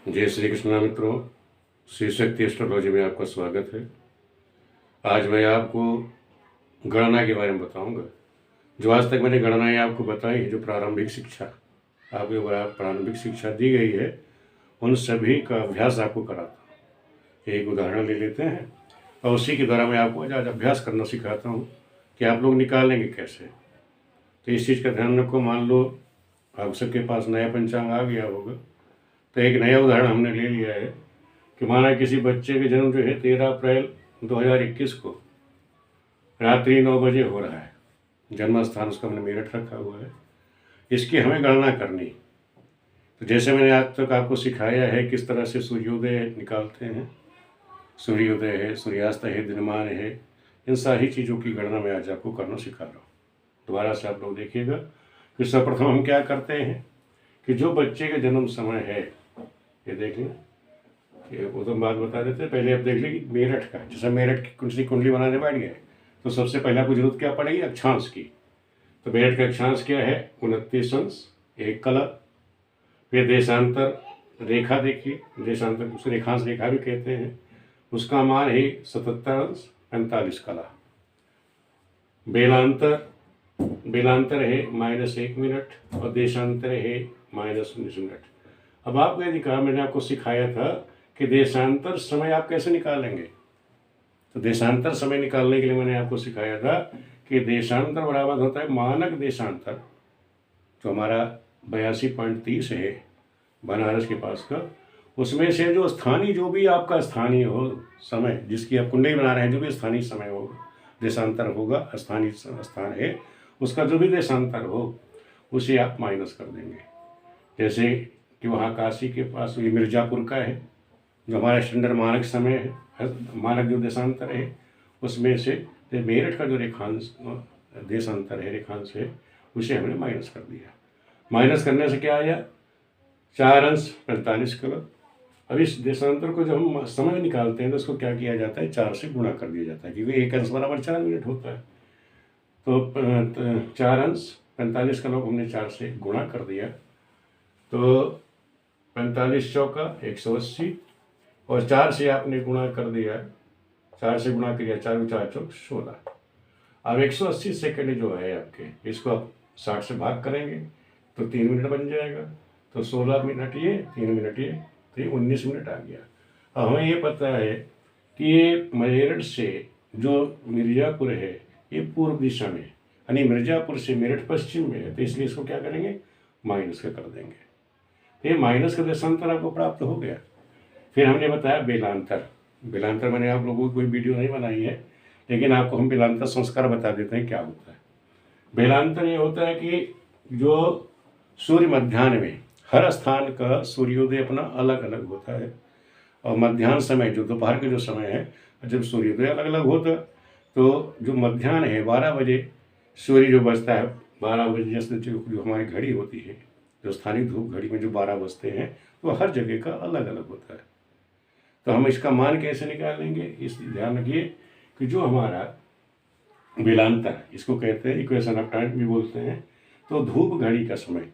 जय श्री कृष्ण मित्रों, श्री शक्ति एस्ट्रोलॉजी में आपका स्वागत है। आज मैं आपको गणना के बारे में बताऊंगा। जो आज तक मैंने गणनाएं आपको बताई है, जो प्रारंभिक शिक्षा आपको प्रारंभिक शिक्षा दी गई है, उन सभी का अभ्यास आपको कराता हूँ। एक उदाहरण ले लेते हैं और उसी के द्वारा मैं आपको आज अभ्यास करना सिखाता हूँ कि आप लोग निकालेंगे कैसे। तो इस चीज़ का ध्यान रखो। मान लो आप सबके पास नया पंचांग आ गया होगा, तो एक नया उदाहरण हमने ले लिया है कि माना किसी बच्चे का जन्म जो है 13 अप्रैल 2021 को रात्रि 9 बजे हो रहा है। जन्म स्थान उसका हमने मेरठ रखा हुआ है। इसकी हमें गणना करनी। तो जैसे मैंने आज तक आपको सिखाया है किस तरह से सूर्योदय निकालते हैं, सूर्योदय है, सूर्यास्त है, दिनमान है, इन सारी चीज़ों की गणना मैं आज आपको करना सिखा रहा हूँ। दोबारा से आप लोग देखिएगा कि सर्वप्रथम हम क्या करते हैं कि जो बच्चे का जन्म समय है, ये देख लें, ये वो तो बात बता देते हैं। पहले आप देख लें कि मेरठ का, जैसे मेरठ की कुंडली बनाने बैठ गए तो सबसे पहले आपको जरूरत क्या पड़ेगी, अक्षांश की। तो मेरठ का अक्षांश क्या है, 29 अंश 1 कला। फिर देशांतर रेखा देखिए, देशांतर उस रेखांश रेखा भी कहते हैं, उसका मान है 77 अंश 45 कला। बेलांतर है -1 मिनट और देशांतर है -19 मिनट। अब आपको यदि कहा, मैंने आपको सिखाया था कि देशांतर समय आप कैसे निकालेंगे। तो देशांतर समय निकालने के लिए मैंने आपको सिखाया था कि देशांतर बराबर होता है मानक देशांतर, जो हमारा 82.30 है बनारस के पास का, उसमें से जो स्थानीय, जो भी आपका स्थानीय हो समय, जिसकी आप कुंडली बना रहे हैं, जो भी स्थानीय समय होगा, देशांतर होगा, स्थानीय स्थान है, उसका जो भी देशांतर हो उसे आप माइनस कर देंगे। जैसे कि वहाँ काशी के पास ये मिर्ज़ापुर का है, जो हमारा स्टैंडर्ड मानक समय है, मानक जो देशांतर है, उसमें से मेरठ का जो रेखांश देशांतर है, रेखांश है, उसे हमने माइनस कर दिया। माइनस करने से क्या आया, 4 अंश 45 किलो। अब इस देशांतर को जब हम समय निकालते हैं तो उसको क्या किया जाता है, 4 से गुणा कर दिया जाता है, क्योंकि 1 अंश बराबर 4 मिनट होता है। तो 4 अंश 45 किलो को हमने 4 से गुणा कर दिया, तो 45 चौका 180 और 4 से आपने गुणा कर दिया, 4 से गुणा किया, 4 4 चौक 16। अब 180 सेकंड जो है आपके, इसको आप 60 से भाग करेंगे तो 3 मिनट बन जाएगा। तो 16 मिनट ये, 3 मिनट ये, तो ये 19 मिनट आ गया। अब हमें ये पता है कि ये मेरठ से जो मिर्ज़ापुर है ये पूर्व दिशा में, यानी मिर्ज़ापुर से मेरठ पश्चिम में है, तो इसलिए इसको क्या करेंगे, माइनस का कर देंगे। ये माइनस का देशांतर आपको प्राप्त हो गया। फिर हमने बताया बेलांतर। बेलांतर मैंने आप लोगों को कोई वीडियो नहीं बनाई है, लेकिन आपको हम बेलांतर संस्कार बता देते हैं क्या होता है। बेलांतर ये होता है कि जो सूर्य मध्याह्न में, हर स्थान का सूर्योदय अपना अलग अलग होता है, और मध्याह्न समय जो दोपहर का जो समय है, जब सूर्योदय अलग अलग होता, तो जो मध्याह्न है 12 बजे सूर्य जो बजता है, 12 बजे जैसे जो हमारी घड़ी होती है, जो स्थानीय धूप घड़ी में जो 12 बजते हैं, तो हर जगह का अलग अलग होता है। तो हम इसका मान कैसे निकालेंगे, इस ध्यान रखिए कि जो हमारा बेलांतर, इसको कहते हैं इक्वेशन ऑफ टाइम भी बोलते हैं। तो धूप घड़ी का समय,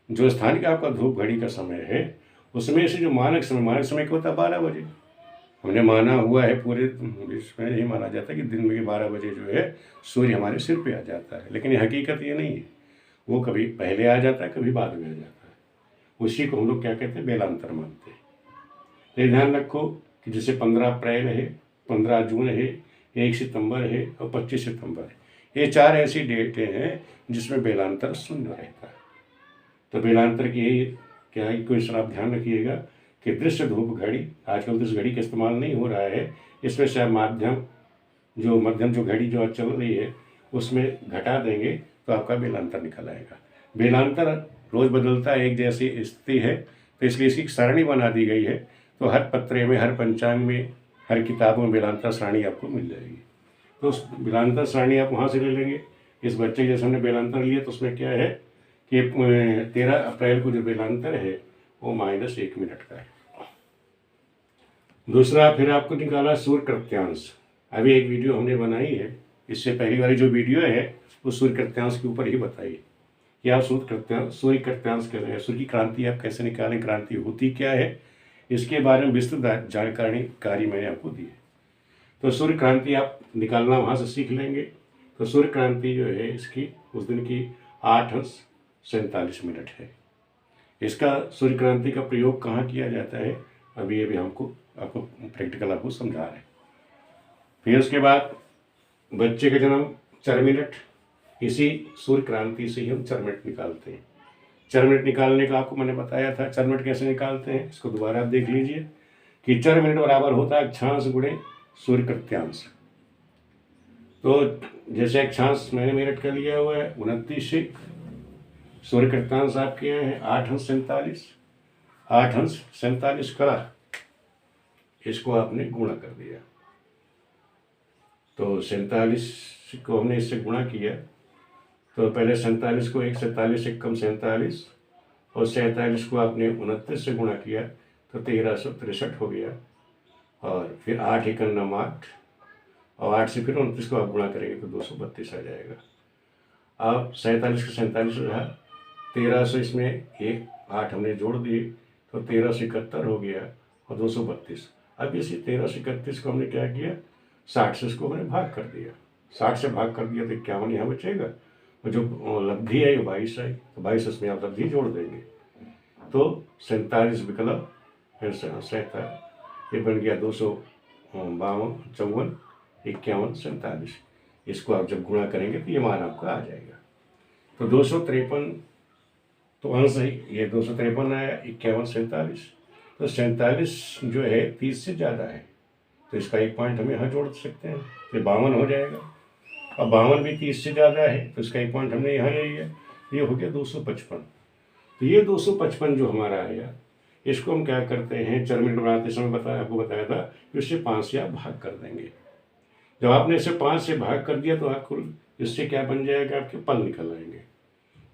जो स्थानीय का आपका धूप घड़ी का समय है, उसमें से जो मानक समय क्या होता है, 12 बजे। हमने माना हुआ है, पूरे विश्व में यही माना जाता है कि दिन में 12 बजे जो है सूर्य हमारे सिर पे आ जाता है, लेकिन हकीकत ये नहीं है। वो कभी पहले आ जाता है, कभी बाद में आ जाता है। उसी को हम लोग क्या कहते हैं, बेलांतर मानते हैं। तो ध्यान रखो कि जैसे 15 अप्रैल है, 15 जून है, 1 सितंबर है और 25 सितंबर है, ये 4 ऐसी डेटें हैं जिसमें बेलांतर शून्य रहता है। तो बेलांतर की यही क्या है, क्वेश्चन आप ध्यान रखिएगा कि दृश्य धूप घड़ी, आजकल तो इस घड़ी का इस्तेमाल नहीं हो रहा है, इसमें से मध्यम जो घड़ी जो चल रही है उसमें घटा देंगे तो आपका बेलांतर निकल आएगा। बेलांतर रोज बदलता है, एक जैसी स्थिति है, तो इसलिए इसकी सारणी बना दी गई है। तो हर पत्रे में, हर पंचांग में, हर किताबों में बेलांतर सारणी आपको मिल जाएगी। तो उस बेलांतर सारणी आप वहाँ से ले लेंगे। इस बच्चे जैसे हमने बेलांतर लिया, तो उसमें क्या है कि 13 अप्रैल को जो बेलांतर है वो -1 मिनट का है। दूसरा फिर आपको निकाला सूर्य कृत्यांश। अभी एक वीडियो हमने बनाई है, इससे पहली वाली जो वीडियो है वो सूर्य कृत्यांश के ऊपर ही बताई कि आप सूर्य कृत्यांश कह रहे हैं, सूर्य की क्रांति आप कैसे निकालें, क्रांति होती क्या है, इसके बारे में विस्तृत जानकारी मैंने आपको दी है। तो सूर्य क्रांति आप निकालना वहाँ से सीख लेंगे। तो सूर्य क्रांति जो है इसकी उस दिन की 8:47 है। इसका सूर्य क्रांति का प्रयोग कहाँ किया जाता है अभी आपको प्रैक्टिकल आपको समझा रहे हैं। फिर उसके बाद बच्चे का जन्म 4 मिनट, इसी सूर्य क्रांति से ही हम 4 मिनट निकालते हैं। 4 मिनट निकालने का आपको मैंने बताया था। 4 मिनट कैसे निकालते हैं इसको दोबारा आप देख लीजिए कि 4 मिनट बराबर होता है अक्षांश गुणे सूर्य कृत्यांश। तो जैसे अक्षांश मैंने मिनट का लिया हुआ है 29 सूर्य कृत्यांश आपके यहाँ है 8:47। 8:47 करा, इसको आपने गुणा कर दिया। तो 47 को हमने इससे गुणा किया। तो पहले 47 को 147 से कम 47 और 47 को आपने 29 से गुणा किया तो 1363 हो गया। और फिर 8 × 9 8 और 8 से फिर 29 को आप गुणा करेंगे तो 232 आ जाएगा। अब 47 का 47 रहा, 1300 इसमें एक 8 हमने जोड़ दिए तो 1371 हो गया और 232। अब इसी 1331 को हमने क्या किया, 60 से इसको हमने भाग कर दिया। 60 से भाग कर दिया तो 51 यहाँ बचेगा और जो लब्धि है वो 22 आई, तो 22 इसमें आप लब्धि जोड़ देंगे तो 47 विकल्प फिर 47, ये बन गया 252, 54, 51, 47। इसको आप जब गुणा करेंगे तो ये मान आपका आ जाएगा। तो 253 तो अंश है, ये 253 आया, 51, 47। तो 47 जो है 30 से ज़्यादा है तो इसका एक पॉइंट हम यहाँ जोड़ सकते हैं, तो 52 हो जाएगा। अब 52 भी 30 से ज़्यादा है तो इसका एक पॉइंट हमने यहाँ ले लिया, ये हो गया 255। तो ये 255 जो हमारा आया, इसको हम क्या करते हैं, 4 मिनट बनाते समय आपको बताया था कि इससे 5 से आप भाग कर देंगे। जब आपने इसे 5 से भाग कर दिया तो आपको इससे क्या बन जाएगा, आपके पल निकल आएंगे,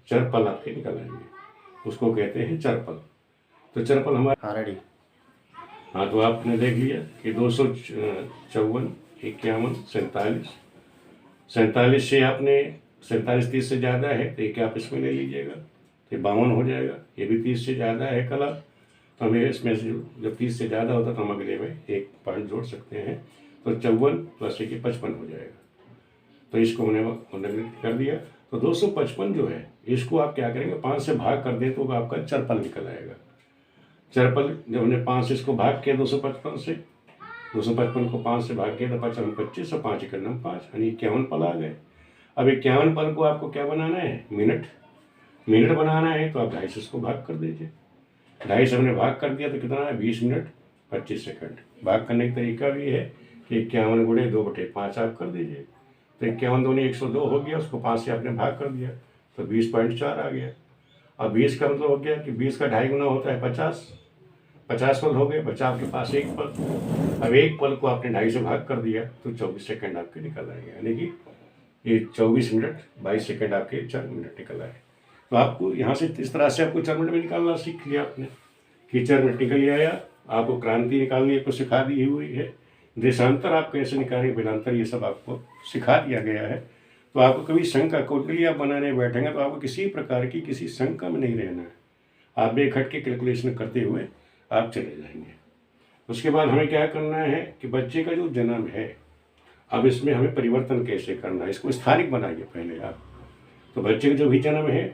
चरपल आपके निकल आएंगे, उसको कहते हैं चरपल। तो चरपल हमारे रेडी। हाँ, तो आपने देख लिया कि 254, 51, 47। 47 से आपने 47 30 से ज़्यादा है तो एक आप इसमें ले लीजिएगा तो 52 हो जाएगा। ये भी 30 से ज़्यादा है कला, तो हमें इसमें से जब 30 से ज़्यादा होता तो हम अगले में एक पॉइंट जोड़ सकते हैं, तो 54 + 1 55 हो जाएगा। तो इसको हमने कर दिया। तो 255 जो है इसको आप क्या करेंगे, 5 से भाग कर दें तो आपका चरपल निकल आएगा। चरपल जब हमने 5 से इसको भाग किया 255 से, 255 को 5 से भाग किया तो 5 × 25 और 5 × 9 5, यानी 51 पल आ गए। अब 51 पल को आपको क्या बनाना है, मिनट बनाना है, तो आप 2.5 से इसको भाग कर दीजिए। 2.5 से हमने भाग कर दिया तो कितना है, 20 मिनट 25 सेकंड। भाग करने का तरीका भी है कि 51 × 2/5 आप कर दीजिए, तो 51 दूनी 102 हो गया, उसको 5 से आपने भाग कर दिया तो 20.4 आ गया। अब 20 का मतलब हो गया कि 20 का 2.5 गुना होता है 50, 50 पल हो गए, बचा आपके पास एक पल। अब एक पल को आपने 2.5 से भाग कर दिया तो 24 सेकंड आपके निकल आएंगे, यानी कि ये 24 मिनट 22 सेकंड आपके 4 मिनट निकल आए। तो आपको यहाँ से इस तरह से आपको 4 मिनट में निकालना सीख लिया आपने कि 4 मिनट निकल आया। आपको क्रांति निकालनी आपको सिखा दी हुई है, देशांतर आप कैसे निकालेंगे, बिलांतर, ये सब आपको सिखा दिया गया है। तो आपको कभी शंका कुंडली आप बनाने बैठेंगे तो आपको किसी प्रकार की किसी शंका में नहीं रहना है, आप बेखट के कैलकुलेशन करते हुए आप चले जाएंगे। उसके बाद हमें क्या करना है कि बच्चे का जो जन्म है, अब इसमें हमें परिवर्तन कैसे करना है, इसको स्थानिक बनाइए पहले आप। तो बच्चे का जो भी जन्म है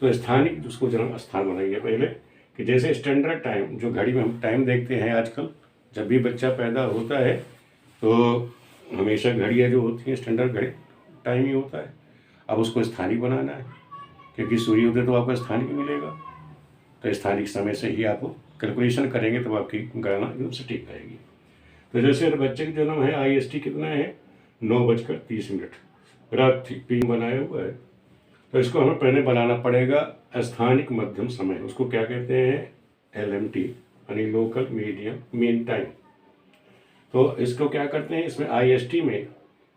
तो स्थानिक उसको जन्म स्थान बनाइए पहले, कि जैसे स्टैंडर्ड टाइम जो घड़ी में हम टाइम देखते हैं आजकल, जब भी बच्चा पैदा होता है तो हमेशा घड़ियाँ जो होती हैं स्टैंडर्ड घड़ी टाइम ही होता है। अब उसको स्थानिक बनाना है, क्योंकि सूर्योदय तो आपको स्थानिक मिलेगा, तो स्थानिक समय से ही आप कैलकुलेशन करेंगे तो आपकी गणना एकदम सटीक रहेगी। तो जैसे बच्चे का जन्म है, IST कितना है, 9:30, रात ठीक पिंग बनाया हुआ है, तो इसको हमें पहले बनाना पड़ेगा स्थानिक मध्यम समय, उसको क्या कहते हैं, LMT, यानी लोकल मीडियम मीन टाइम। तो इसको क्या करते हैं, इसमें IST में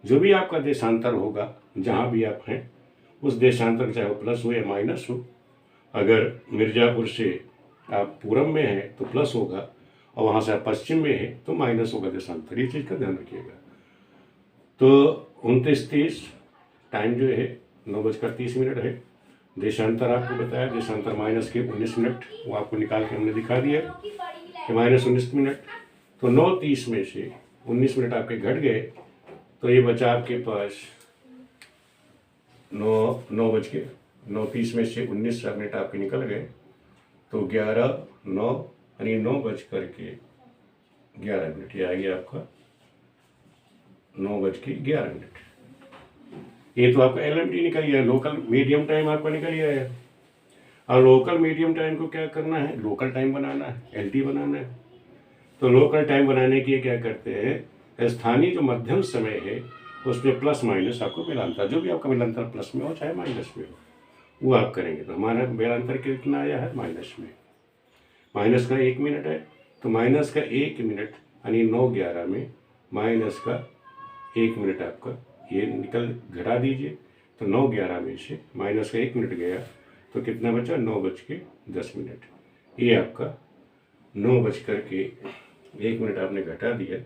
जो भी आपका देशांतर होगा, जहाँ भी आप हैं उस देशांतर, चाहे वो प्लस हो या माइनस हो, अगर मिर्ज़ापुर से आप पूरब में हैं तो प्लस होगा और वहाँ से आप पश्चिम में हैं तो माइनस होगा देशांतर, ये चीज़ का ध्यान रखिएगा। तो 29:30 टाइम जो है 9:30 है। देशांतर आपको बताया, देशांतर माइनस के 19 मिनट, वो आपको निकाल के हमने दिखा दिया कि -19 मिनट, तो 9:30 में से 19 मिनट आपके घट गए, तो ये बचा आपके पास 9:30 में से 19 मिनट आपके निकल गए, तो 11:09 यानी 9:11 ये आ गया आपका 9:11। ये तो आपका LMT निकल गया, लोकल मीडियम टाइम आपका निकल गया है। और लोकल मीडियम टाइम को क्या करना है, लोकल टाइम बनाना है, LT बनाना है। तो लोकल टाइम बनाने के लिए क्या करते हैं, स्थानीय जो मध्यम समय है उसमें प्लस माइनस आपको मिलांतर, जो भी आपका मिलांतर प्लस में हो चाहे माइनस में हो, वो आप करेंगे। तो हमारा मिलांतर कितना आया है, माइनस में। माइनस का 1 मिनट है, तो माइनस का 1 मिनट यानी 9:11 में माइनस का 1 मिनट आपका ये निकल घटा दीजिए, तो 9:11 में से माइनस का 1 मिनट गया, तो कितना बचा, 9:10। ये आपका 9:1 आपने घटा दिया,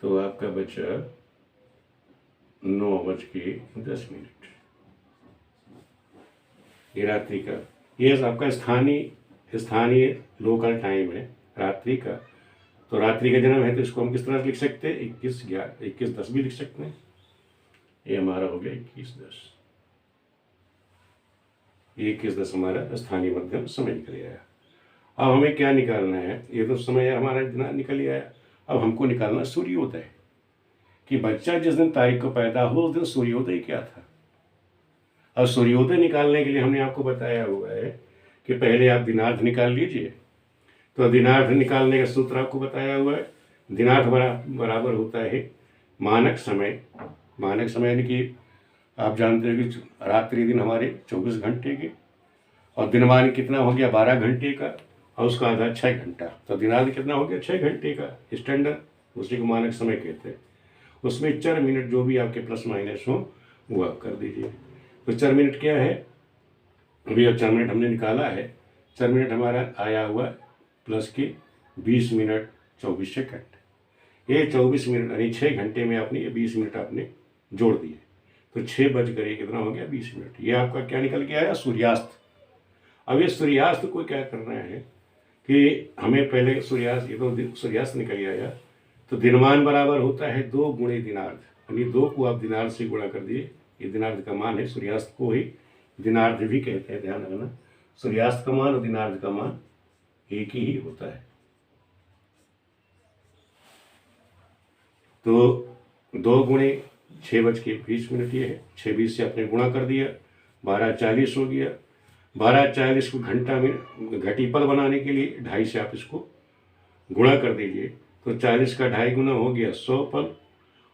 तो आपका बचा 9:10। ये रात्रि का, ये आपका स्थानीय लोकल टाइम है रात्रि का। तो रात्रि का जन्म है, तो इसको हम किस तरह लिख सकते हैं, 21:10 भी लिख सकते हैं। ये हमारा हो गया 21:10। 21:10 हमारा स्थानीय मध्यम समय निकल आया। अब हमें क्या निकालना है, ये तो समय हमारा इतना निकल आया। अब हमको निकालना सूर्योदय, कि बच्चा जिस दिन तारीख को पैदा हो उस दिन सूर्योदय क्या था। अब सूर्योदय निकालने के लिए हमने आपको बताया हुआ है कि पहले आप दिनार्थ निकाल लीजिए। तो दिनार्थ निकालने का सूत्र आपको बताया हुआ है, दिनार्थ बराबर होता है मानक समय। मानक समय यानी कि आप जानते हैं कि रात्रि दिन हमारे 24 घंटे के, और दिनमान कितना हो गया, 12 घंटे का, और उसका आधा 6 घंटा। तो दिनार्थ कितना हो गया, 6 घंटे का स्टैंडर्ड, उसी को मानक समय कहते हैं। उसमें 4 मिनट जो भी आपके प्लस माइनस हो वो आप कर दीजिए। तो 4 मिनट क्या है, अभी 4 मिनट हमने निकाला है। 4 मिनट हमारा आया हुआ प्लस के 20 मिनट 24 सेकंड। ये 24 मिनट यानी 6 घंटे में आपने ये 20 मिनट आपने जोड़ दिए, तो 6 बज कर कितना हो गया, 20 मिनट। ये आपका क्या निकल के आया, सूर्यास्त। अब ये सूर्यास्त को क्या करना है कि हमें पहले सूर्यास्त, ये तो सूर्यास्त निकल आया, तो दिनमान बराबर होता है 2 गुणे दिनार्थ, यानी 2 को आप दिनार्थ से गुणा कर दिए। ये दिनार्थ का मान है, सूर्यास्त को ही दिनार्थ भी कहते हैं, ध्यान रखना। सूर्यास्त का मान और दिनार्थ का मान एक ही होता है। तो 2 गुणे 6:20 ये है, 6:20 से आपने गुणा कर दिया, 12:40 हो गया। 12:40 को घंटा में घटीपल बनाने के लिए 2.5 से आप इसको गुणा कर दीजिए, तो 40 का 2.5 गुना हो गया 100 पल,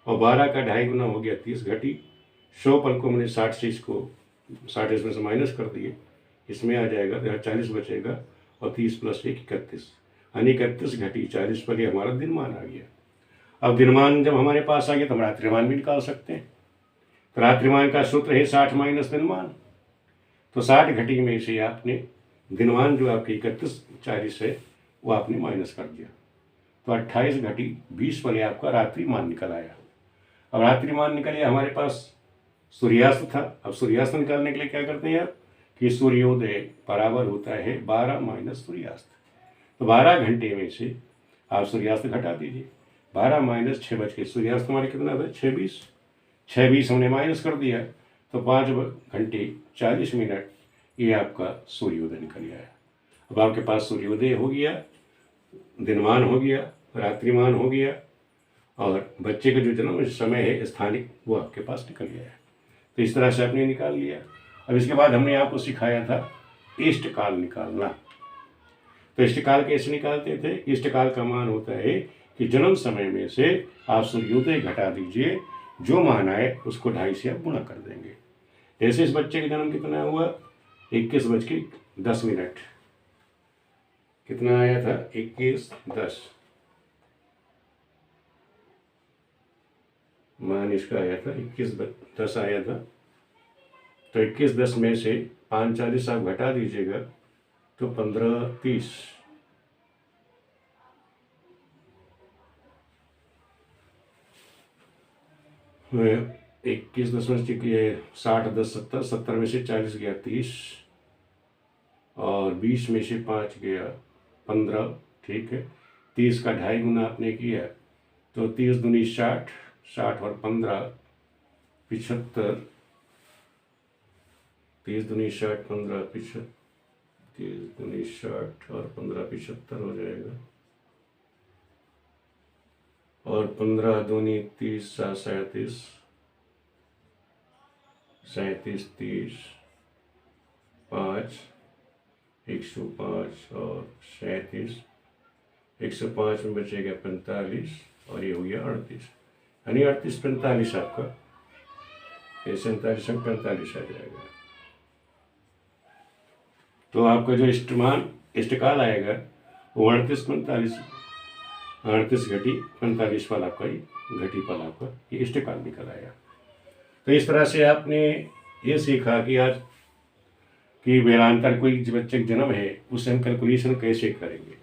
और 12 का 2.5 गुना हो गया 30 घटी। 100 पल को मैंने 60 से इसको 60 इसमें से माइनस कर दिए, इसमें आ जाएगा, तो 40 बचेगा, और 30 + 1 31, यानी 31 घटी 40 पर ये हमारा दिनमान आ गया। अब दिनमान जब हमारे पास आ गया तो हम रात्रिमान भी निकाल सकते हैं। तो रात्रिमान का सूत्र है 60 - दिनमान। तो 60 घटी में से आपने दिनमान जो आपके 31 है वो आपने माइनस कर दिया, तो 28 घटी 20 पर आपका रात्रिमान निकल आया। अब रात्रिमान निकल आया, हमारे पास सूर्यास्त था। अब सूर्यास्त निकालने के लिए क्या करते हैं आप कि सूर्योदय बराबर होता है 12 - सूर्यास्त। तो 12 घंटे में से आप सूर्यास्त घटा दीजिए, 12 - 6 बज के, सूर्यास्त हमारे कितना था, 6:20। 6:20 हमने माइनस कर दिया, तो 5 घंटे 40 मिनट ये आपका सूर्योदय निकल आया। अब आपके पास सूर्योदय हो गया, दिनमान हो गया, रात्रिमान हो गया, और बच्चे का जो जन्म समय है स्थानिक वो आपके पास निकल गया है। तो इस तरह से आपने निकाल लिया। अब इसके बाद हमने आपको सिखाया था इष्टकाल निकालना। तो इष्टकाल कैसे निकालते थे, इष्टकाल का मान होता है कि जन्म समय में से आप सूर्योदय घटा दीजिए, जो मान आए उसको 2.5 से आप गुणा कर देंगे। जैसे इस बच्चे का जन्म कितना हुआ, 21:10। कितना आया था, 21:10 मान इसका आया था, 21:10 आया था। तो 21:10 में से 5:40 आप घटा दीजिएगा, तो 15:30। में 21:10 में से 60 10 70, 70 में से 40 गया 30, और 20 में से 5 गया 15, ठीक है। 30 का 2.5 गुना आपने किया तो 30 दूनी 60, 60 और 15 75, 30 दूनी 60, 15 75, 30 दूनी 60 और 15 75 हो जाएगा, और 15 दूनी 30, 37, 37, 30, 5, 105 और 37, 105 में बचेगा 45 और ये हो गया 38, यानी 38 45 आपका, ये 47 में 45 आ जाएगा। तो आपका जो इष्टकाल आएगा वो 38 45, 38 घटी 45 वाला आपका घटी पल आपका ये इष्टकाल निकल आया। तो इस तरह से आपने ये सीखा कि आज कि वेलांतर कोई बच्चे का जन्म है उससे हम कैलकुलेशन कैसे करेंगे।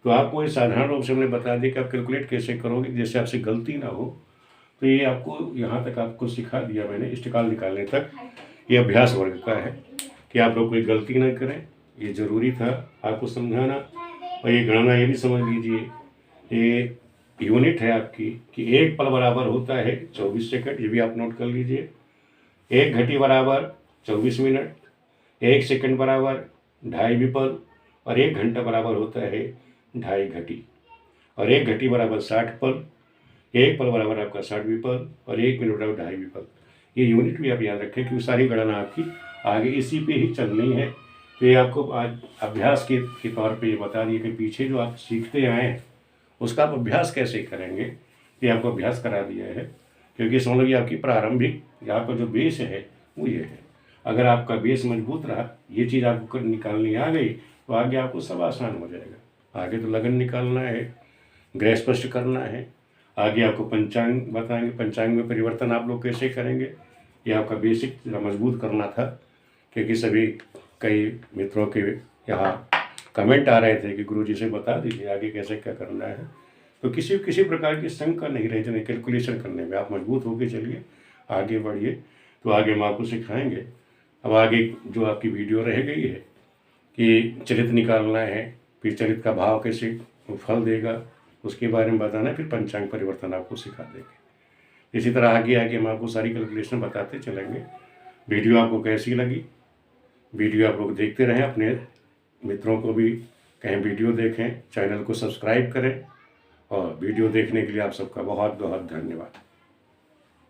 तो आपको ये साधारण रूप से हमने बता दिया कि आप कैलकुलेट कैसे करोगे जैसे आपसे गलती ना हो। तो ये आपको यहाँ तक आपको सिखा दिया मैंने, इष्टकाल निकालने तक। ये अभ्यास वर्ग का है कि आप लोग कोई गलती ना करें, ये ज़रूरी था आपको समझाना। और ये गणना ये भी समझ लीजिए, ये यूनिट है आपकी कि 1 पल बराबर होता है 24 सेकंड, ये भी आप नोट कर लीजिए। 1 घटी बराबर 24 मिनट, 1 सेकंड बराबर 2.5 विपल, और 1 घंटा बराबर होता है 2.5 घटी, और 1 घटी बराबर 60 पल, 1 पल बराबर आपका 60 विपल, और 1 मिनट बराबर 2.5 विपल। ये यूनिट भी आप याद रखें कि सारी गणना आपकी आगे इसी पे ही चलनी है। तो ये आपको आज अभ्यास के तौर पे ये बता दिए कि पीछे जो आप सीखते आए हैं उसका आप अभ्यास कैसे करेंगे, ये आपको अभ्यास करा दिया है। क्योंकि समझ लीजिए आपकी प्रारंभिक यहाँ पर जो बेस है वो ये है। अगर आपका बेस मजबूत रहा, ये चीज़ आपको निकालनी आ गई तो आगे आपको सब आसान हो जाएगा। आगे तो लगन निकालना है, ग्रह स्पष्ट करना है, आगे आपको पंचांग बताएंगे, पंचांग में परिवर्तन आप लोग कैसे करेंगे, ये आपका बेसिक मजबूत करना था। क्योंकि सभी कई मित्रों के यहाँ कमेंट आ रहे थे कि गुरुजी से बता दीजिए आगे कैसे क्या करना है। तो किसी प्रकार की शंका नहीं रह जाए कैलकुलेशन करने में, आप मजबूत होकर चलिए, आगे बढ़िए। तो आगे हम आपको सिखाएंगे। अब आगे जो आपकी वीडियो रह गई है कि चरित निकालना है, फिर चरित का भाव कैसे फल देगा उसके बारे में बताना है, फिर पंचांग परिवर्तन आपको सिखा देंगे। इसी तरह आगे हम आपको सारी कैलकुलेशन बताते चलेंगे। वीडियो आपको कैसी लगी, वीडियो आप लोग देखते रहें, अपने मित्रों को भी कहें वीडियो देखें, चैनल को सब्सक्राइब करें, और वीडियो देखने के लिए आप सबका बहुत बहुत धन्यवाद।